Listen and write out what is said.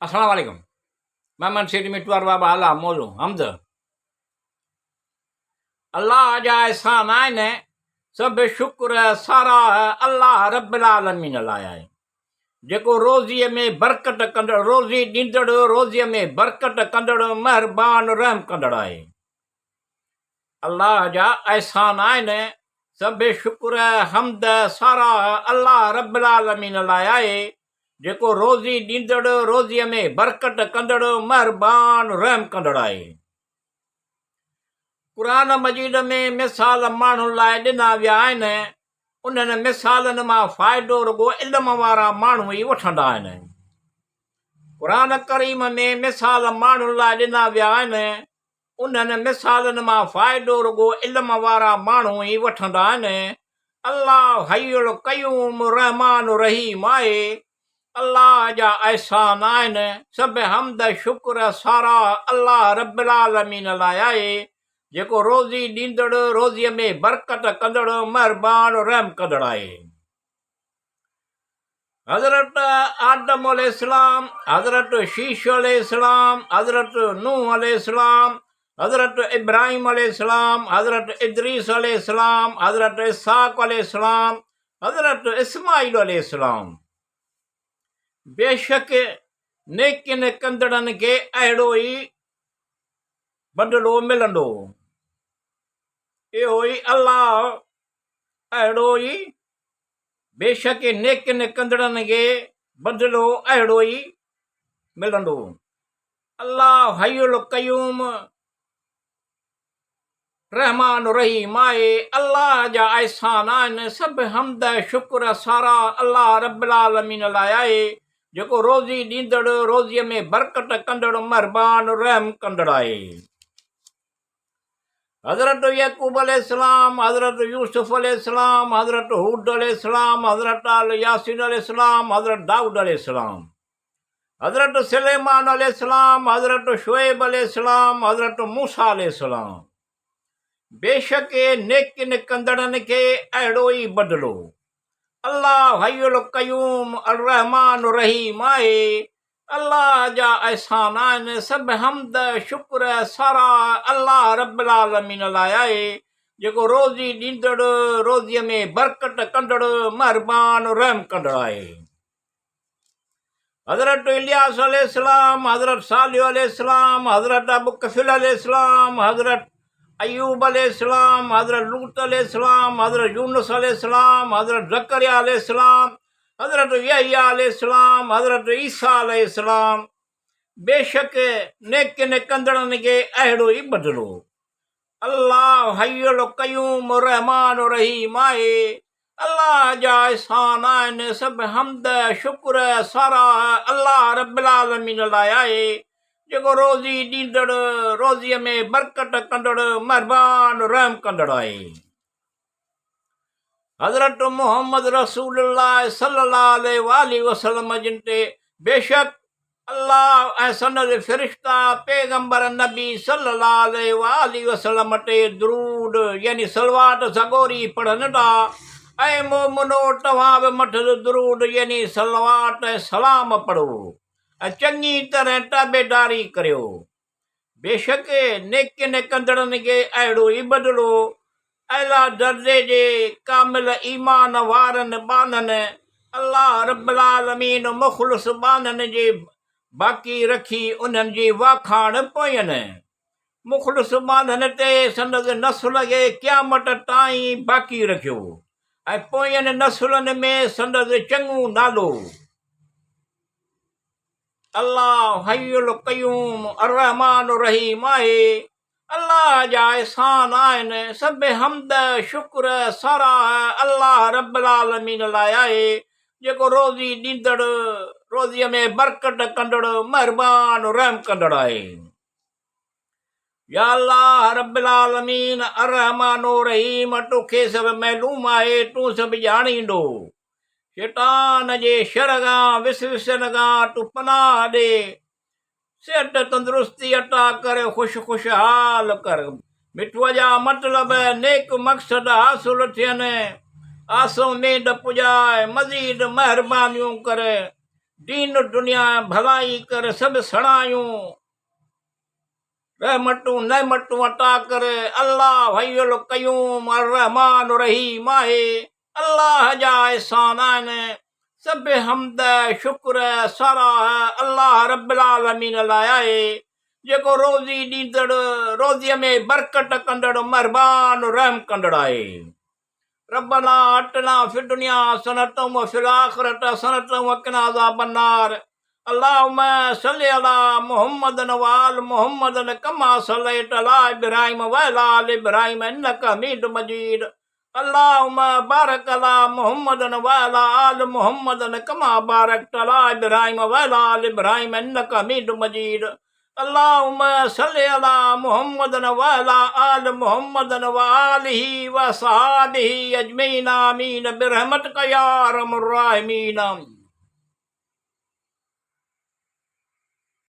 अस्सलाम वालेकुम। मैं सिटी में टुआर बाबा अल्लाह मौजू हमद अल्लाह जा एहसान आहिनि सब शुक्र साराह अल्लाह रब्बिल आलमीन लाइ आहे जेको रोज़ीअ में बरकत कंदड़ रोज़ी ॾींदड़ रोज़ीअ में बरकत कंदड़ महिरबान रहम कंदड़ आहे। अल्लाह जा एहसान आहिनि सब शुक्र हमद साराह अल्लाह रब्बिल आलमीन लाइ आहे जेको रोज़ी ॾींदड़ रोज़ीअ में बरकत कंदड़ महिरबान रहम कंदड़ आहे। क़ुरान मजीद में मिसाल माण्हुनि लाइ ॾिना विया आहिनि, उन्हनि मिसालनि मां फ़ाइदो रुॻो इल्म वारा माण्हू ई वठंदा आहिनि। क़ुरान करीम में मिसाल माण्हुनि लाइ ॾिना विया आहिनि, उन्हनि मिसालनि मां फ़ाइदो रुॻो इल्म वारा माण्हू ई वठंदा आहिनि। अल्लाह हय्युल क़य्यूम रहमान रहीम आहे। अल्लाह जा एहसान आहिनि सब हमद शुक्र साराह अल्लाह रब्बिल आलमीन लाइ आहे जेको रोज़ी ॾींदड़ रोज़ीअ में बरकत कंदड़ महिरबान रहम कंदड़ आहे। हज़रत आदम अलैहिस्सलाम, हज़रत शीश अलैहिस्सलाम, हज़रत नूह अलैहिस्सलाम, हज़रत इब्राहिम अलैहिस्सलाम, हज़रत इदरीस अलैहिस्सलाम, हज़रत इसहाक़ अलैहिस्सलाम, हज़रत इस्माईल अलैहिस्सलाम बेशक नेकिन कंदड़नि खे अहिड़ो ई बदिलो मिलंदो। इहो ई अल्लाह अहिड़ो ई बेशक नेकिन कंदड़नि खे बदिलो अहिड़ो ई मिलंदो। अल्लाह हय्युल क़य्यूम रहमान रहीम आहे। अल्लाह जा एहसान आहिनि सब हमद शुक्र साराह अल्लाह रब्बिल आलमीन लाइ आहे जेको रोज़ी ॾींदड़ रोज़ीअ में बरकत कंदड़ महिरबान रहम कंदड़ आहे। हज़रत यकूब अलैहिस्सलाम, हज़रत यूसुफ अलैहिस्सलाम, हज़रत हूद अलैहिस्सलाम, हज़रत यासीन अलैहिस्सलाम, हज़रत दाऊद अलैहिस्सलाम, हज़रत सुलेमान अलैहिस्सलाम, हज़रत शुएब अलैहिस्सलाम, हज़रत मूसा अलैहिस्सलाम बेशक नेकिन कंदड़नि खे अहिड़ो ई बदिलो। अल्लाह हय्युल क़य्यूम रहमान रहीम आहे। अल्लाह जा एहसान आहिनि सब हमद शुक्र साराह अल्लाह रब्बिल आलमीन लाइ आहे जेको रोज़ी ॾींदड़ रोज़ीअ में बरकत कंदड़ महिरबान रहम कंदड़ आहे। हज़रत इलियास अलैहिस्सलाम, हज़रत सालिह अलैहिस्सलाम, हज़रत अबू कफ़िल अलैहिस्सलाम, हज़रत अयूब अलैहिस्सलाम, हज़रत लूत अलैहिस्सलाम, हज़रत यूनुस अलैहिस्सलाम, हज़रत ज़करिया अलैहिस्सलाम, हज़रत यहया अलैहिस्सलाम, हज़रत ईसा अलैहिस्सलाम बेशक नेकिन कंदड़नि खे अहिड़ो ई बदिलो। अल्लाह हय्युल क़य्यूम रहमान रहीम आहे। अल्लाह जा एहसान आहिनि सब हमद शुक्र साराह अल्लाह रब्बिल आलमीन लाइ आहे जेको रोज़ी ॾींदड़ रोज़ीअ में बरकत कंदड़ महिरबान रहम कंदड़ आहे। हज़रत मोहम्मद रसूलुल्लाह सल्लल्लाहु अलैहि वसल्लम जिन ते बेशक अल्लाह ऐं संदसि फ़रिश्ता पैगंबर नबी सल्लल्लाहु अलैहि वसल्लम ते दुरूद यानी सलवात सगोरी पढ़नि था ऐं मोमिनो तव्हां बि मथां दुरूद यानी सलवात ऐं सलाम पढ़ो ऐं चङी तरह ताबेदारी करियो। बेशक नेकिन कंदड़नि खे अहिड़ो ई बदिलो। अला दर्जे जे कामिल ईमान वारनि बाननि अल्लाह रब्बिल आलमीन मुख़लिस बाननि जे बाक़ी रखी उन्हनि जी वाखाण पोयनि। मुख़लिस बाननि ते संदसि नसुल खे क़यामत ताईं बाक़ी रखियो ऐं पोयनि नसुलनि में संदसि चङो नालो। अल्लाह हय्युल क़य्यूम रहमान रहीम आहे। अल्लाह जा एहसान आहिनि सब हमद शुक्र साराह अल्लाह रब्बिल आलमीन लाइ आहे जेको रोज़ी ॾींदड़ रोज़ीअ में बरकत कंदड़ महिरबान रहम कंदड़ आहे। या अल्लाह रब्बिल आलमीन अर्रहमान रहीम तोखे सभु मालूम आहे, तूं सभु ॼाणींदो। शैतान जे शर खां विसविसनि खां तूं पनाह ॾे। सिहत तंदुरुस्ती अता कर, खुशहाल कर, मिठूअ जा मतिलब नेक मक़सद हासिल थियनि, आसो मेद पुॼाए, मज़ीद महिरबानियूं कर, दीन दुनिया भलाई कर सब सणायूं रहमतूं नेमतूं अता कर अल्लाह हय्युल क़य्यूम अर्रहमान रहीम आहे अल्लाह जा एहसान आहिनि सब हमद शुक्र साराह अल्लाह रब्बिल आलमीन लाइ आहे जेको रोज़ी ॾींदड़ रोज़ीअ में बरकत कंदड़ महिरबान रहम कंदड़ आहे रब्बना अतना फिद दुनिया हसनतम व फिल आखिरत हसनतम व क़िना अज़ाबन्नार अल्लाहुम्मा सल्लि अला मुहम्मदन व आल मुहम्मदन कमा सल्लैत अला इब्राहीम व अला आल इब्राहीम इन्नका हमीदुम मजीद अल्लाहुम्मा बारिक अला मुहम्मदन व अला आल मुहम्मदन कमा बारकत अला इब्राहीम व अला आल इब्राहीम इन्नका हमीदुम मजीद अल्लाहुम्मा सल्लि अला मुहम्मदन व अला आल मुहम्मदन व आलिहि व सहाबिहि अजमईन आमीन बिरहमतिका या अरहमर राहिमीन।